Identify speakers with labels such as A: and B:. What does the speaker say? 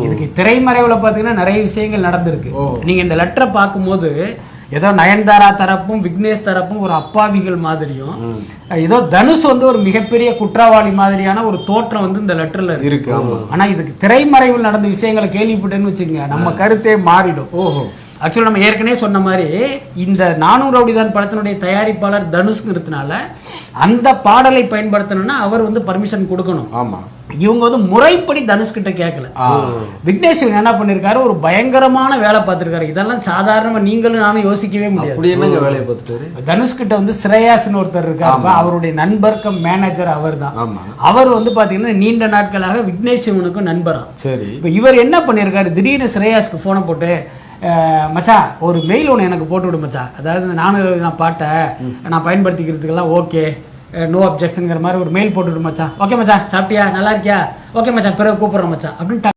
A: இதுக்கு திரைமறைவுல பாத்தீங்கன்னா நிறைய விஷயங்கள் நடந்திருக்கு. நீங்க இந்த லெட்டரை பார்க்கும்போது ஏதோ நயன்தாரா தரப்பும் விக்னேஷ் தரப்பும் ஒரு அப்பாவிகள் மாதிரியும், ஏதோ தனுஷ் வந்து ஒரு மிகப்பெரிய குற்றவாளி மாதிரியான ஒரு தோற்றம் வந்து இந்த லெட்டர்ல இருக்கு. ஆனா இதுக்கு திரைமறைவில் நடந்த விஷயங்களை கேள்விப்பட்டேன்னு வச்சுங்க, நம்ம கருத்தே மாறிடும். ஆக்சுவலி நம்ம ஏற்கனவே சொன்ன மாதிரி இந்த 400 ரவுடிதான் படத்தினுடைய தயாரிப்பாளர் தனுஷ்ங்கிறதுனால அந்த பாடலை பயன்படுத்தணும்னா அவர் வந்து பர்மிஷன் கொடுக்கணும்.
B: ஆமா,
A: இவங்க வந்து முறைப்படி தனுஷ் கிட்ட கேட்கல. விக்னேஷ் என்ன பண்ணிருக்காரு, ஒரு பயங்கரமான வேலை பார்த்திருக்காரு. இதெல்லாம் சாதாரணமா நீங்களும் நானும் யோசிக்கவே முடியாது.
B: வேலையை பார்த்துட்டு
A: தனுஷ் கிட்ட வந்து ஸ்ரேயாஸ்னு ஒருத்தர் இருக்காரு, அவருடைய நண்பர் கம் மேனேஜர் அவர் தான். அவர் வந்து பாத்தீங்கன்னா நீண்ட நாட்களாக விக்னேஷ் சிவனுக்கும் நண்பரா.
B: சரி,
A: இப்ப இவர் என்ன பண்ணிருக்காரு, திடீர்னு ஸ்ரேயாஸ்க்கு போனை போட்டு, மச்சா ஒரு மெயில் ஒன்று எனக்கு போட்டு விடு மச்சா, அதாவது நான் பாட்டை நான் பயன்படுத்திக்கிறதுக்கெல்லாம் ஓகே, நோ அப்ஜெக்ஷன்ங்கிற மாதிரி ஒரு மெயில் போட்டு விடு மச்சான். ஓகே மச்சான், சாப்பிட்டியா, நல்லா இருக்கியா, ஓகே மச்சான், பிறகு கூப்பிடுறேன் மச்சான் அப்படின்னு